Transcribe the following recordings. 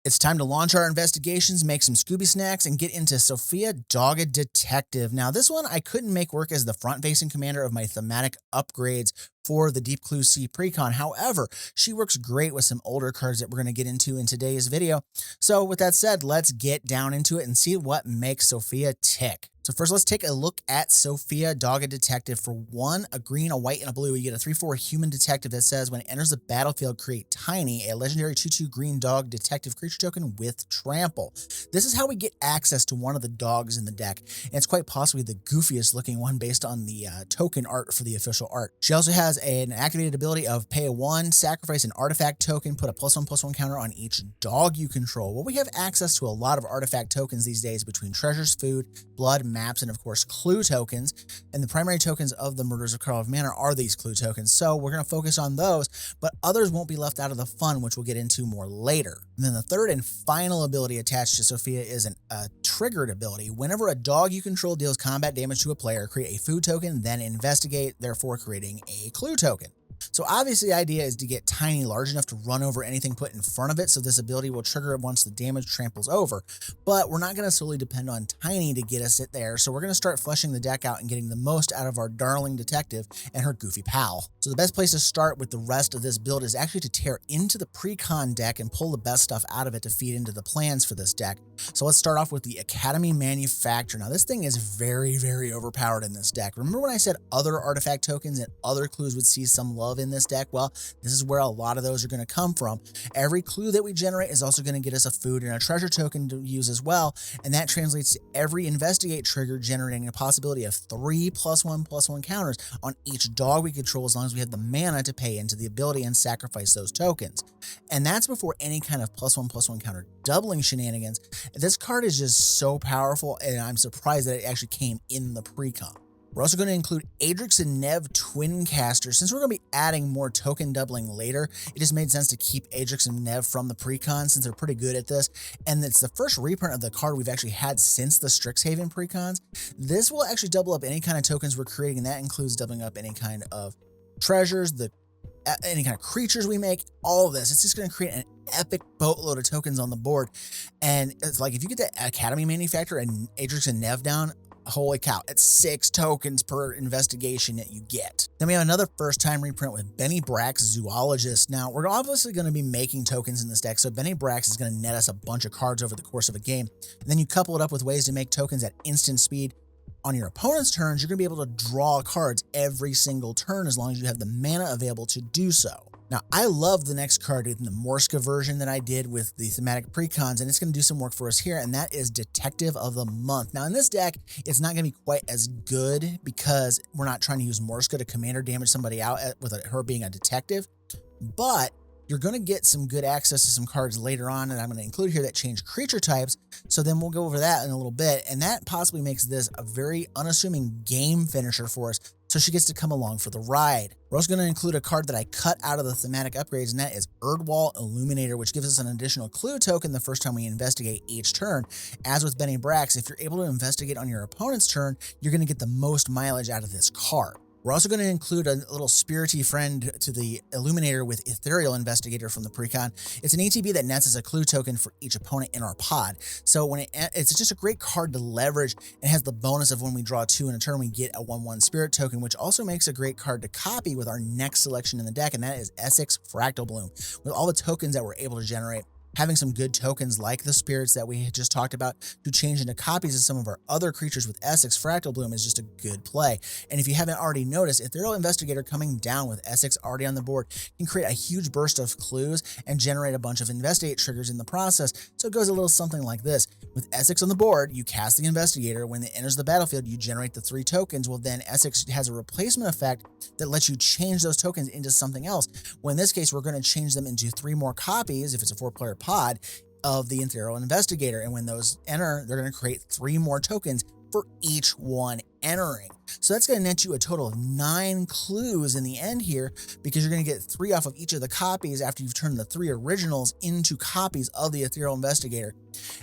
It's time to launch our investigations, make some Scooby snacks, and get into Sophia, Dogged Detective. Now, this one I couldn't make work as the front-facing commander of my thematic upgrades for the Deep Clue C Precon. However, she works great with some older cards that we're going to get into in today's video. So with that said, let's get down into it and see what makes Sophia tick. So first, let's take a look at Sophia, Dogged Detective. For one, a green, a white, and a blue, you get a 3/4 human detective that says when it enters the battlefield, create Tiny, a legendary 2/2 green dog detective creature token with trample. This is how we get access to one of the dogs in the deck, and it's quite possibly the goofiest looking one based on the token art for the official art. She also has an activated ability of pay 1, sacrifice an artifact token, put a +1/+1 counter on each dog you control. Well, we have access to a lot of artifact tokens these days between treasures, food, blood, maps, and of course clue tokens, and the primary tokens of the Murders of Karlov Manor are these clue tokens, so we're going to focus on those, but others won't be left out of the fun, which we'll get into more later. And then the third and final ability attached to Sophia is a triggered ability. Whenever a dog you control deals combat damage to a player, create a food token, then investigate, therefore creating a clue token. So obviously the idea is to get Tiny large enough to run over anything put in front of it, so this ability will trigger it once the damage tramples over. But we're not going to solely depend on Tiny to get us it there, so we're going to start fleshing the deck out and getting the most out of our darling detective and her goofy pal. So the best place to start with the rest of this build is actually to tear into the Precon deck and pull the best stuff out of it to feed into the plans for this deck. So let's start off with the Academy Manufacturer. Now this thing is very, very overpowered in this deck. Remember when I said other artifact tokens and other clues would see some love in this deck? Well, this is where a lot of those are going to come from. Every clue that we generate is also going to get us a food and a treasure token to use as well, and that translates to every investigate trigger generating a possibility of 3 +1/+1 counters on each dog we control, as long as we have the mana to pay into the ability and sacrifice those tokens. And that's before any kind of +1/+1 counter doubling shenanigans. This card is just so powerful, and I'm surprised that it actually came in the Precon. We're also going to include Adrix and Nev Twin Caster. Since we're going to be adding more token doubling later, it just made sense to keep Adrix and Nev from the Precon since they're pretty good at this. And it's the first reprint of the card we've actually had since the Strixhaven Precons. This will actually double up any kind of tokens we're creating, and that includes doubling up any kind of treasures, any kind of creatures we make, all of this. It's just going to create an epic boatload of tokens on the board. And it's like, if you get the Academy Manufacturer and Adrix and Nev down, holy cow, it's 6 tokens per investigation that you get. Then we have another first time reprint with Benny Brax, Zoologist. Now, we're obviously going to be making tokens in this deck, so Benny Brax is going to net us a bunch of cards over the course of a game. And then you couple it up with ways to make tokens at instant speed. On your opponent's turns, you're going to be able to draw cards every single turn as long as you have the mana available to do so. Now, I love the next card in the Morska version that I did with the thematic precons, and it's going to do some work for us here, and that is Detective of the Month. Now, in this deck, it's not going to be quite as good because we're not trying to use Morska to command or damage somebody out with her being a detective, but you're going to get some good access to some cards later on, and I'm going to include here that change creature types, so then we'll go over that in a little bit, and that possibly makes this a very unassuming game finisher for us, so she gets to come along for the ride. We're also going to include a card that I cut out of the thematic upgrades, and that is Erdwall Illuminator, which gives us an additional clue token the first time we investigate each turn. As with Benny Brax, if you're able to investigate on your opponent's turn, you're going to get the most mileage out of this card. We're also going to include a little spirity friend to the Illuminator with Ethereal Investigator from the Precon. It's an ETB that nets as a clue token for each opponent in our pod. So when it's just a great card to leverage, and has the bonus of when we draw 2 in a turn, we get a 1/1 spirit token, which also makes a great card to copy with our next selection in the deck, and that is Essex Fractal Bloom. With all the tokens that we're able to generate, having some good tokens like the spirits that we had just talked about to change into copies of some of our other creatures with Essex Fractal Bloom is just a good play. And if you haven't already noticed, Ethereal Investigator coming down with Essex already on the board can create a huge burst of clues and generate a bunch of investigate triggers in the process. So it goes a little something like this. With Essex on the board, you cast the Investigator. When it enters the battlefield, you generate the 3 tokens. Well, then Essex has a replacement effect that lets you change those tokens into something else. Well, in this case, we're going to change them into 3 more copies if it's a 4-player pod of the Ethereal Investigator, and when those enter, they're going to create 3 more tokens for each one entering. So that's going to net you a total of 9 clues in the end here, because you're going to get 3 off of each of the copies after you've turned the 3 originals into copies of the Ethereal Investigator.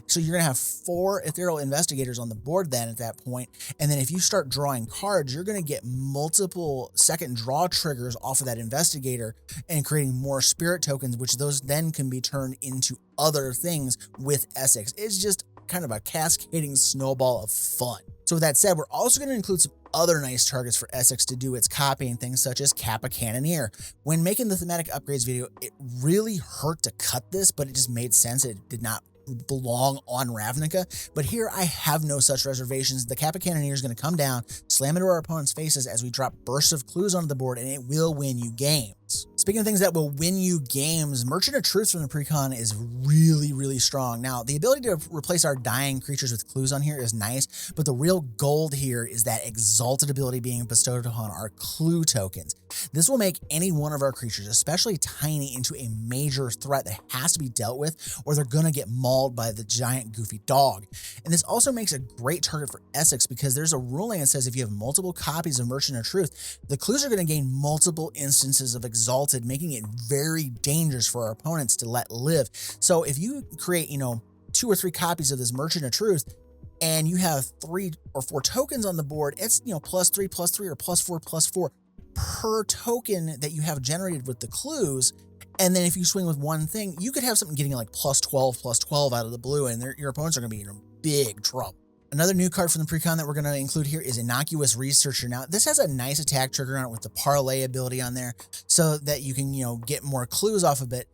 So you're going to have 4 Ethereal Investigators on the board then at that point. And then if you start drawing cards, you're going to get multiple second draw triggers off of that Investigator and creating more spirit tokens, which those then can be turned into other things with Essex. It's just kind of a cascading snowball of fun. So with that said, we're also going to include some other nice targets for Essex to do its copying, things such as Kappa Cannoneer. When making the thematic upgrades video, it really hurt to cut this, but it just made sense. It did not belong on Ravnica, but here I have no such reservations. The Kappa Cannoneer is going to come down, slam into our opponent's faces as we drop bursts of clues onto the board, and it will win you games. Speaking of things that will win you games, Merchant of Truth from the Precon is really, really strong. Now, the ability to replace our dying creatures with clues on here is nice, but the real gold here is that exalted ability being bestowed upon our clue tokens. This will make any one of our creatures, especially tiny, into a major threat that has to be dealt with, or they're going to get mauled by the giant goofy dog. And this also makes a great target for Essex, because there's a ruling that says if you have multiple copies of Merchant of Truth, the clues are going to gain multiple instances of exalted, making it very dangerous for our opponents to let live. So if you create, 2 or 3 copies of this Merchant of Truth, and you have 3 or 4 tokens on the board, it's, +3/+3 or +4/+4 per token that you have generated with the clues. And then if you swing with one thing, you could have something getting like +12/+12 out of the blue, and your opponents are going to be in big trouble. Another new card from the Precon that we're going to include here is Innocuous Researcher. Now, this has a nice attack trigger on it with the parlay ability on there, so that you can, get more clues off of it.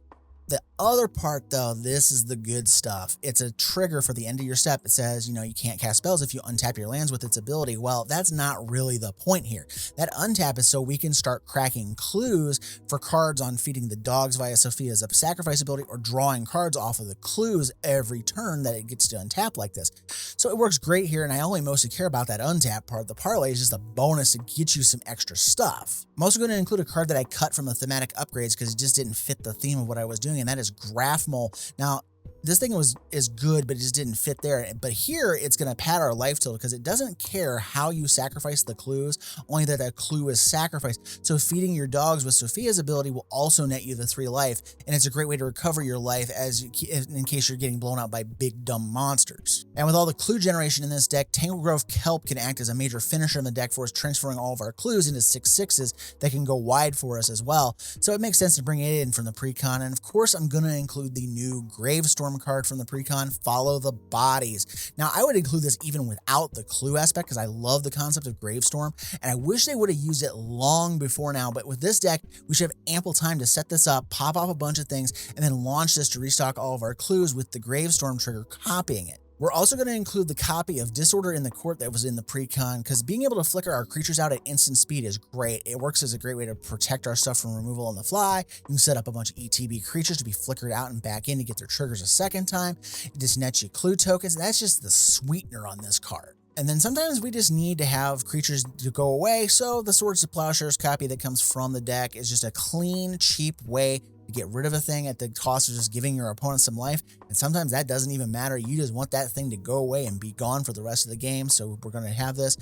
The other part, though, this is the good stuff. It's a trigger for the end of your step. It says, you can't cast spells if you untap your lands with its ability. Well, that's not really the point here. That untap is so we can start cracking clues for cards on feeding the dogs via Sophia's sacrifice ability, or drawing cards off of the clues every turn that it gets to untap like this. So it works great here, and I only mostly care about that untap part. The parlay is just a bonus to get you some extra stuff. I'm also going to include a card that I cut from the thematic upgrades because it just didn't fit the theme of what I was doing, and that is Grafmole. Now, this thing is good, but it just didn't fit there. But here, it's going to pad our life total because it doesn't care how you sacrifice the clues, only that a clue is sacrificed. So feeding your dogs with Sophia's ability will also net you the 3 life, and it's a great way to recover your life in case you're getting blown out by big dumb monsters. And with all the clue generation in this deck, Tangle Grove Kelp can act as a major finisher in the deck for us, transferring all of our clues into 6/6s that can go wide for us as well. So it makes sense to bring it in from the Precon. And of course, I'm going to include the new Gravestorm card from the Precon, Follow the Bodies. Now, I would include this even without the clue aspect because I love the concept of Gravestorm, and I wish they would have used it long before now. But with this deck, we should have ample time to set this up, pop off a bunch of things, and then launch this to restock all of our clues with the Gravestorm trigger copying it. We're also going to include the copy of Disorder in the Court that was in the Precon, because being able to flicker our creatures out at instant speed is great. It works as a great way to protect our stuff from removal on the fly. You can set up a bunch of ETB creatures to be flickered out and back in to get their triggers a second time. It just nets you clue tokens, and that's just the sweetener on this card. And then sometimes we just need to have creatures to go away, so the Swords to Plowshares copy that comes from the deck is just a clean, cheap way to get rid of a thing at the cost of just giving your opponent some life. And sometimes that doesn't even matter. You just want that thing to go away and be gone for the rest of the game. So we're going to have this.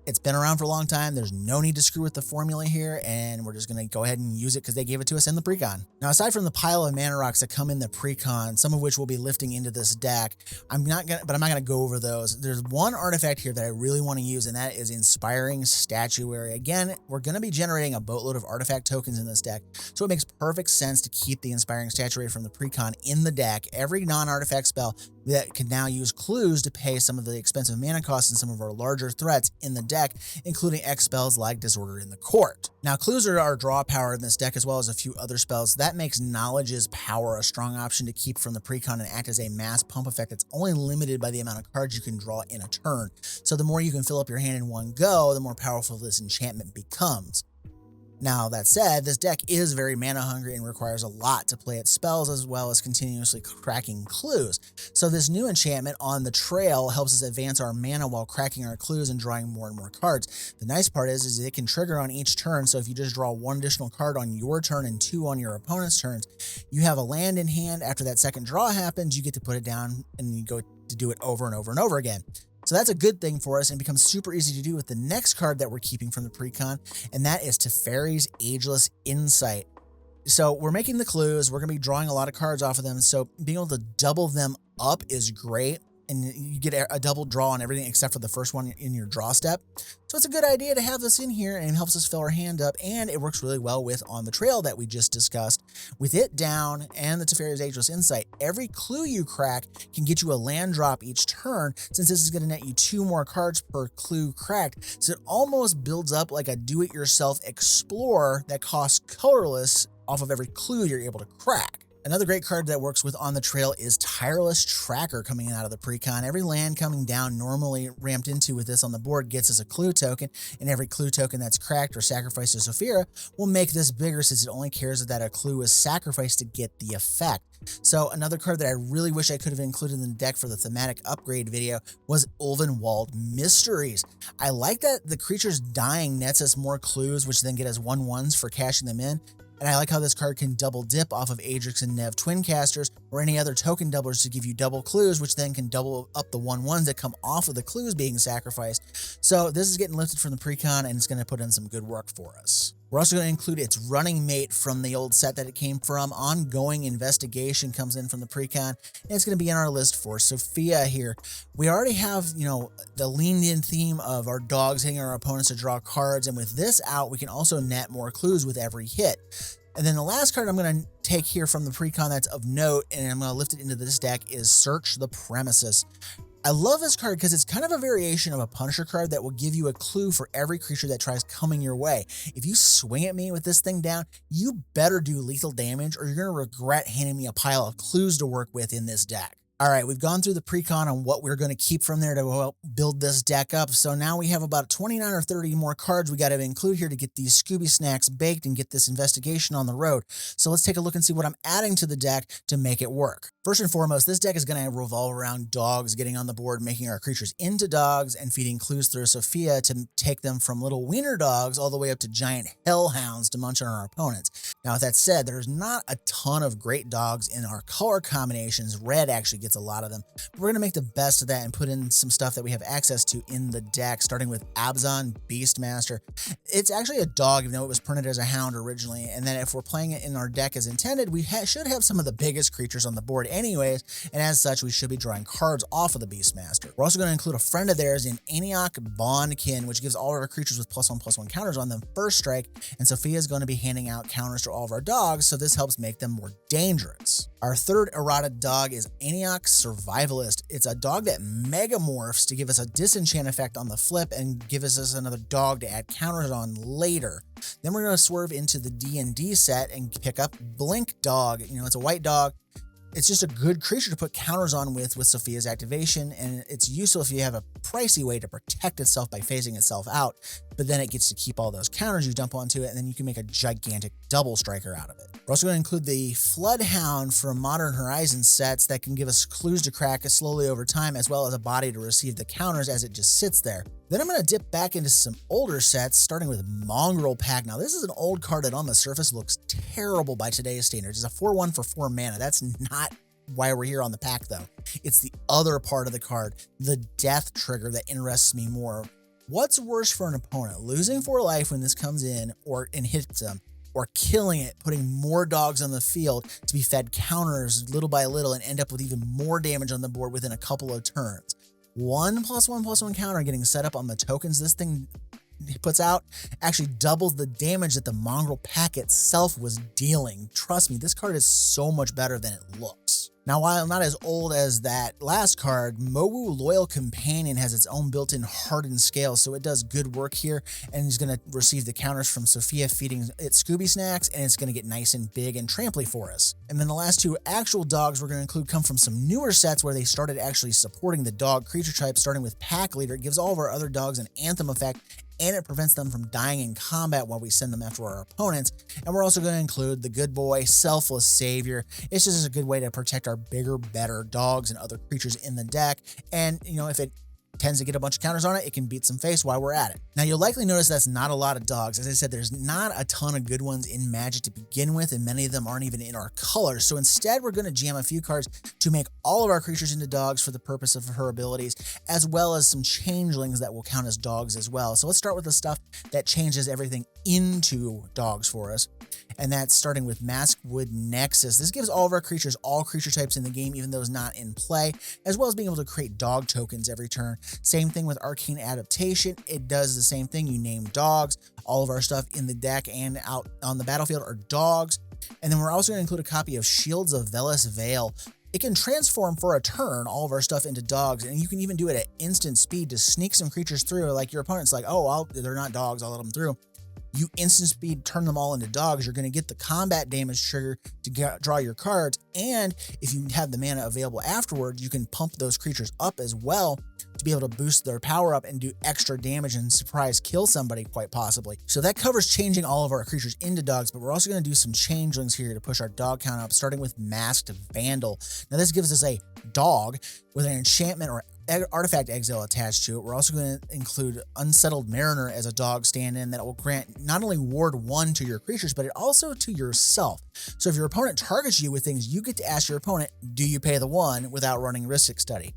It's been around for a long time. There's no need to screw with the formula here, and we're just going to go ahead and use it because they gave it to us in the Precon. Now, aside from the pile of mana rocks that come in the Precon, some of which we'll be lifting into this deck, I'm not going to go over those. There's one artifact here that I really want to use, and that is Inspiring Statuary. Again, we're going to be generating a boatload of artifact tokens in this deck, so it makes perfect sense to keep the Inspiring Statuary from the Precon in the deck. Every non-artifact spell that can now use clues to pay some of the expensive mana costs and some of our larger threats in the deck, including X spells like Disorder in the Court. Now, clues are our draw power in this deck, as well as a few other spells. That makes Knowledge's Power a strong option to keep from the Precon and act as a mass pump effect that's only limited by the amount of cards you can draw in a turn. So the more you can fill up your hand in one go, the more powerful this enchantment becomes. Now, that said, this deck is very mana hungry and requires a lot to play its spells, as well as continuously cracking clues. So this new enchantment on the trail helps us advance our mana while cracking our clues and drawing more and more cards. The nice part is it can trigger on each turn, so if you just draw 1 additional card on your turn and 2 on your opponent's turns, you have a land in hand. After that second draw happens, you get to put it down and you go to do it over and over and over again. So that's a good thing for us and becomes super easy to do with the next card that we're keeping from the Precon, and that is Teferi's Ageless Insight. So we're making the clues, we're going to be drawing a lot of cards off of them, so being able to double them up is great, and you get a double draw on everything except for the first one in your draw step. So it's a good idea to have this in here, and it helps us fill our hand up, and it works really well with On the Trail that we just discussed. With it down and the Teferi's Ageless Insight, every clue you crack can get you a land drop each turn, since this is going to net you 2 more cards per clue cracked. So it almost builds up like a do-it-yourself explorer that costs colorless off of every clue you're able to crack. Another great card that works with On the Trail is Tireless Tracker coming out of the Precon. Every land coming down normally ramped into with this on the board gets us a clue token, and every clue token that's cracked or sacrificed to Sophia will make this bigger, since it only cares that a clue is sacrificed to get the effect. So another card that I really wish I could have included in the deck for the thematic upgrade video was Ulvenwald Mysteries. I like that the creatures dying nets us more clues, which then get us 1/1s for cashing them in. And I like how this card can double dip off of Adrix and Nev Twin Casters or any other token doublers to give you double clues, which then can double up the 1/1s that come off of the clues being sacrificed. So this is getting lifted from the Precon, and it's going to put in some good work for us. We're also going to include its running mate from the old set that it came from. Ongoing Investigation comes in from the Precon, and it's going to be on our list for Sophia here. We already have, the leaned in theme of our dogs hitting our opponents to draw cards, and with this out, we can also net more clues with every hit. And then the last card I'm going to take here from the Precon that's of note, and I'm going to lift it into this deck, is Search the Premises. I love this card because it's kind of a variation of a Punisher card that will give you a clue for every creature that tries coming your way. If you swing at me with this thing down, you better do lethal damage, or you're going to regret handing me a pile of clues to work with in this deck. All right, we've gone through the Precon on what we're going to keep from there to help build this deck up. So now we have about 29 or 30 more cards we got to include here to get these Scooby snacks baked and get this investigation on the road. So let's take a look and see what I'm adding to the deck to make it work. First and foremost, this deck is going to revolve around dogs getting on the board, making our creatures into dogs, and feeding clues through Sophia to take them from little wiener dogs all the way up to giant hellhounds to munch on our opponents. Now, with that said, there's not a ton of great dogs in our color combinations. Red actually gets a lot of them. But we're going to make the best of that and put in some stuff that we have access to in the deck, starting with Abzan Beastmaster. It's actually a dog, even though it was printed as a hound originally. And then if we're playing it in our deck as intended, we should have some of the biggest creatures on the board anyways, and as such, we should be drawing cards off of the Beastmaster. We're also going to include a friend of theirs in Aniok Bondkin, which gives all of our creatures with +1/+1 counters on them first strike, and Sophia is going to be handing out counters to all of our dogs, so this helps make them more dangerous. Our third errata dog is Aniok Survivalist. It's a dog that megamorphs to give us a disenchant effect on the flip and give us another dog to add counters on later. Then we're going to swerve into the D&D set and pick up Blink Dog. It's a white dog. It's just a good creature to put counters on with Sophia's activation, and it's useful if you have a pricey way to protect itself by phasing itself out, but then it gets to keep all those counters you dump onto it, and then you can make a gigantic double striker out of it. We're also going to include the Floodhound from Modern Horizons sets that can give us clues to crack slowly over time, as well as a body to receive the counters as it just sits there. Then I'm going to dip back into some older sets, starting with Mongrel Pack. Now, this is an old card that on the surface looks terrible by today's standards. It's a 4/1 for 4 mana. That's not why we're here on the pack, though. It's the other part of the card, the death trigger, that interests me more. What's worse for an opponent, losing 4 life when this comes in and hits them, or killing it, putting more dogs on the field to be fed counters little by little and end up with even more damage on the board within a couple of turns? 1/1/1 counter getting set up on the tokens this thing puts out actually doubles the damage that the Mongrel Pack itself was dealing. Trust me, this card is so much better than it looks. Now, while not as old as that last card, Mowu Loyal Companion has its own built-in hardened scale, so it does good work here, and is going to receive the counters from Sophia feeding it Scooby snacks, and it's going to get nice and big and tramply for us. And then the last 2 actual dogs we're going to include come from some newer sets where they started actually supporting the dog creature type, starting with Pack Leader. It gives all of our other dogs an Anthem effect, and it prevents them from dying in combat while we send them after our opponents. And we're also going to include the Good Boy Selfless Savior. It's just a good way to protect our bigger, better dogs and other creatures in the deck. And, if it tends to get a bunch of counters on it, it can beat some face while we're at it. Now, you'll likely notice that's not a lot of dogs. As I said, there's not a ton of good ones in Magic to begin with, and many of them aren't even in our colors. So instead, we're going to jam a few cards to make all of our creatures into dogs for the purpose of her abilities, as well as some changelings that will count as dogs as well. So let's start with the stuff that changes everything into dogs for us. And that's starting with Maskwood Nexus. This gives all of our creatures all creature types in the game, even those not in play, as well as being able to create dog tokens every turn. Same thing with Arcane Adaptation. It does the same thing. You name dogs. All of our stuff in the deck and out on the battlefield are dogs. And then we're also going to include a copy of Shields of Veles Vale. It can transform for a turn all of our stuff into dogs, and you can even do it at instant speed to sneak some creatures through. Like your opponent's like, oh, they're not dogs, I'll let them through. You instant speed turn them all into dogs. You're going to get the combat damage trigger to draw your cards, and if you have the mana available afterward, you can pump those creatures up as well to be able to boost their power up and do extra damage and surprise kill somebody quite possibly. So that covers changing all of our creatures into dogs, but we're also going to do some changelings here to push our dog count up, starting with Masked Vandal. Now this gives us a dog with an enchantment or artifact exile attached to it. We're also going to include Unsettled Mariner as a dog stand-in that will grant not only ward 1 to your creatures, but it also to yourself. So if your opponent targets you with things, you get to ask your opponent, do you pay the 1 without running Ristic Study?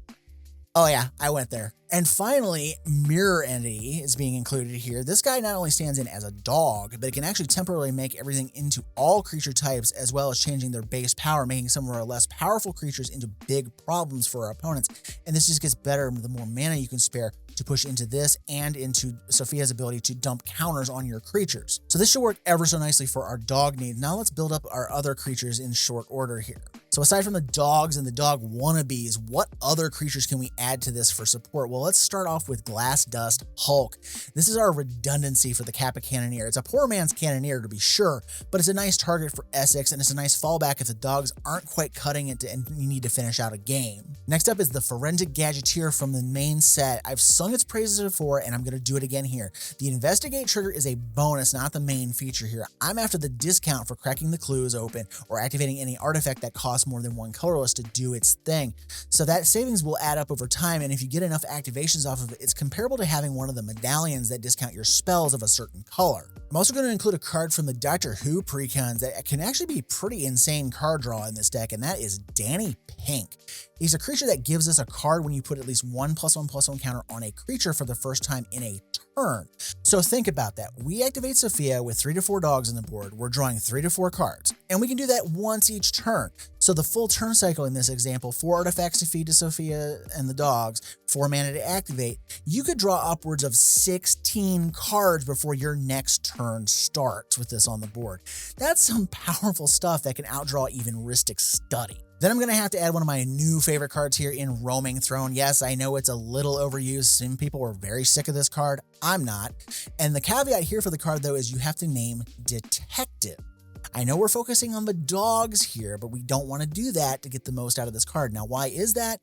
Oh yeah, I went there. And finally, Mirror Entity is being included here. This guy not only stands in as a dog, but it can actually temporarily make everything into all creature types, as well as changing their base power, making some of our less powerful creatures into big problems for our opponents. And this just gets better the more mana you can spare to push into this and into Sophia's ability to dump counters on your creatures. So this should work ever so nicely for our dog needs. Now let's build up our other creatures in short order here. So aside from the dogs and the dog wannabes, what other creatures can we add to this for support? Well, let's start off with Glass Dust Hulk. This is our redundancy for the Kappa Cannoneer. It's a poor man's Cannoneer to be sure, but it's a nice target for Essex, and it's a nice fallback if the dogs aren't quite cutting it and you need to finish out a game. Next up is the Forensic Gadgeteer from the main set. I've sung its praises before, and I'm going to do it again here. The Investigate trigger is a bonus, not the main feature here. I'm after the discount for cracking the clues open or activating any artifact that costs more than 1 colorless to do its thing. So that savings will add up over time, and if you get enough activations off of it, it's comparable to having one of the medallions that discount your spells of a certain color. I'm also going to include a card from the Doctor Who Precons that can actually be pretty insane card draw in this deck, and that is Danny Pink. He's a creature that gives us a card when you put at least 1+1/+1 counter on a creature for the first time in a turn. So think about that. We activate Sophia with 3 to 4 dogs on the board. We're drawing 3 to 4 cards, and we can do that once each turn. So the full turn cycle in this example, 4 artifacts to feed to Sophia and the dogs, 4 mana to activate. You could draw upwards of 16 cards before your next turn starts with this on the board. That's some powerful stuff that can outdraw even Ristic Study. Then I'm going to have to add one of my new favorite cards here in Roaming Throne. Yes, I know it's a little overused. Some people were very sick of this card. I'm not. And the caveat here for the card, though, is you have to name Detective. I know we're focusing on the dogs here, but we don't want to do that to get the most out of this card. Now, why is that?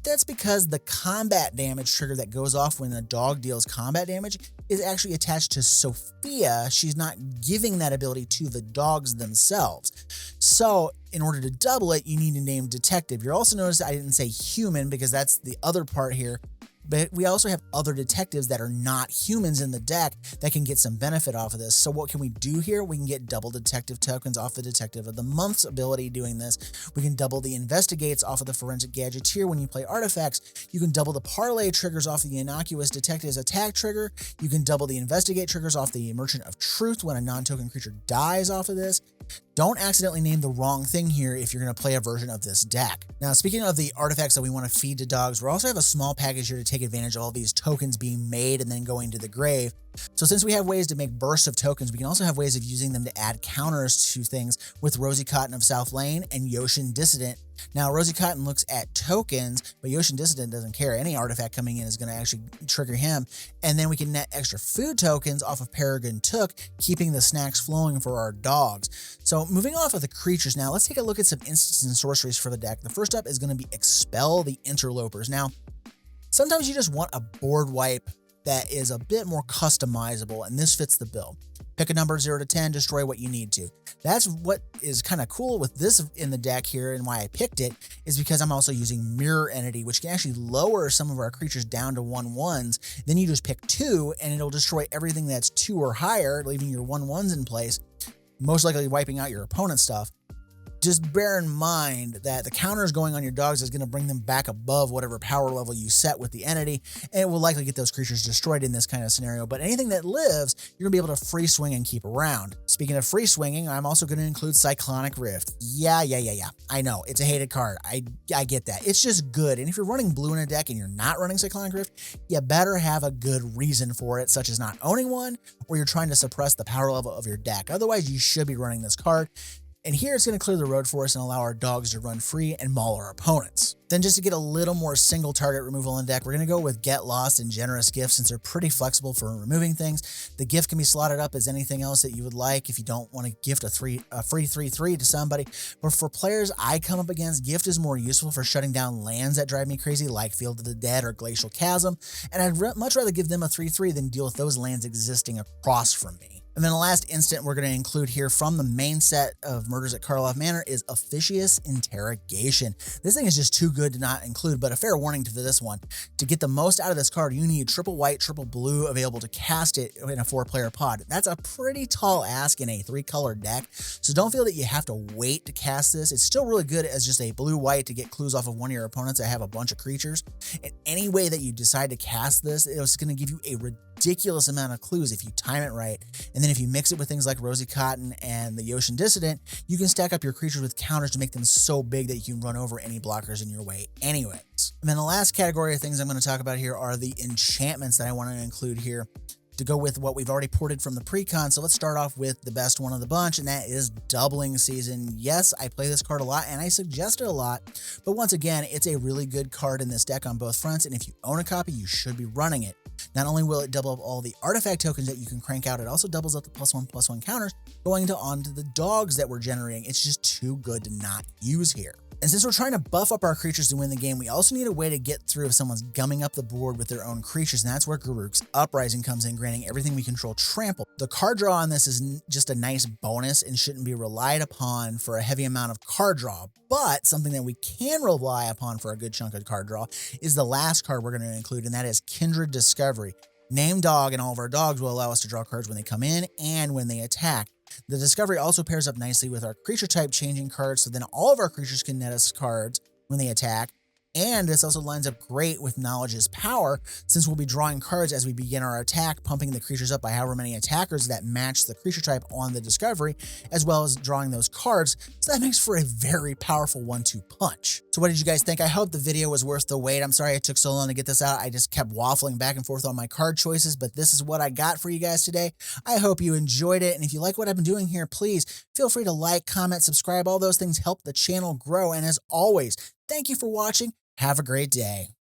That's because the combat damage trigger that goes off when a dog deals combat damage is actually attached to Sophia. She's not giving that ability to the dogs themselves. So in order to double it, you need to name Detective. You'll also notice I didn't say human because that's the other part here. But we also have other detectives that are not humans in the deck that can get some benefit off of this. So what can we do here? We can get double detective tokens off the Detective of the Month's ability doing this. We can double the Investigates off of the Forensic Gadgeteer when you play artifacts. You can double the Parlay triggers off of the Innocuous Detective's attack trigger. You can double the Investigate triggers off the Merchant of Truth when a non-token creature dies off of this. Don't accidentally name the wrong thing here if you're going to play a version of this deck. Now, speaking of the artifacts that we want to feed to dogs, we also have a small package here to take advantage of all these tokens being made and then going to the grave. So since we have ways to make bursts of tokens, we can also have ways of using them to add counters to things with Rosie Cotton of South Lane and Yoshin Dissident. Now, Rosie Cotton looks at tokens, but Yoshin Dissident doesn't care. Any artifact coming in is going to actually trigger him. And then we can net extra food tokens off of Peregrine Took, keeping the snacks flowing for our dogs. So moving off of the creatures now, let's take a look at some instants and sorceries for the deck. The first up is going to be Expel the Interlopers. Now, sometimes you just want a board wipe that is a bit more customizable, and this fits the bill. Pick a number 0 to 10, destroy what you need to. That's what is kind of cool with this in the deck here, and why I picked it is because I'm also using Mirror Entity, which can actually lower some of our creatures down to 1/1s. Then you just pick 2 and it'll destroy everything that's 2 or higher, leaving your 1/1s in place, most likely wiping out your opponent's stuff. Just bear in mind that the counters going on your dogs is going to bring them back above whatever power level you set with the entity, and it will likely get those creatures destroyed in this kind of scenario. But anything that lives, you're going to be able to free swing and keep around. Speaking of free swinging, I'm also going to include Cyclonic Rift. Yeah. I know, it's a hated card. I get that. It's just good. And if you're running blue in a deck and you're not running Cyclonic Rift, you better have a good reason for it, such as not owning one, or you're trying to suppress the power level of your deck. Otherwise, you should be running this card. And here it's going to clear the road for us and allow our dogs to run free and maul our opponents. Then just to get a little more single target removal in deck, we're going to go with Get Lost and Generous Gift, since they're pretty flexible for removing things. The gift can be slotted up as anything else that you would like if you don't want to gift a free 3/3 to somebody. But for players I come up against, gift is more useful for shutting down lands that drive me crazy, like Field of the Dead or Glacial Chasm. And I'd much rather give them a 3/3 than deal with those lands existing across from me. And then the last instant we're going to include here from the main set of Murders at Karloff Manor is Officious Interrogation. This thing is just too good to not include, but a fair warning for this one. To get the most out of this card, you need triple white, triple blue available to cast it in a 4-player pod. That's a pretty tall ask in a 3-color deck, so don't feel that you have to wait to cast this. It's still really good as just a blue-white to get clues off of one of your opponents that have a bunch of creatures. And any way that you decide to cast this, it's going to give you a ridiculous amount of clues if you time it right. And then if you mix it with things like Rosy Cotton and the Yotian Dissident, you can stack up your creatures with counters to make them so big that you can run over any blockers in your way anyways. And then the last category of things I'm going to talk about here are the enchantments that I want to include here to go with what we've already ported from the Precon. So let's start off with the best one of the bunch, and that is Doubling Season. Yes, I play this card a lot and I suggest it a lot, but once again, it's a really good card in this deck on both fronts, and if you own a copy, you should be running it. Not only will it double up all the artifact tokens that you can crank out, it also doubles up the +1/+1 counters going onto the dogs that we're generating. It's just too good to not use here. And since we're trying to buff up our creatures to win the game, we also need a way to get through if someone's gumming up the board with their own creatures, and that's where Garruk's Uprising comes in, granting everything we control trample. The card draw on this is just a nice bonus and shouldn't be relied upon for a heavy amount of card draw, but something that we can rely upon for a good chunk of card draw is the last card we're going to include, and that is Kindred Discovery. Name dog and all of our dogs will allow us to draw cards when they come in and when they attack. The Discovery also pairs up nicely with our creature type changing cards, so then all of our creatures can net us cards when they attack. And this also lines up great with Knowledge's Power, since we'll be drawing cards as we begin our attack, pumping the creatures up by however many attackers that match the creature type on the Discovery, as well as drawing those cards. So that makes for a very powerful 1-2 punch. So what did you guys think? I hope the video was worth the wait. I'm sorry it took so long to get this out. I just kept waffling back and forth on my card choices, but this is what I got for you guys today. I hope you enjoyed it. And if you like what I've been doing here, please feel free to like, comment, subscribe. All those things help the channel grow. And as always, thank you for watching. Have a great day.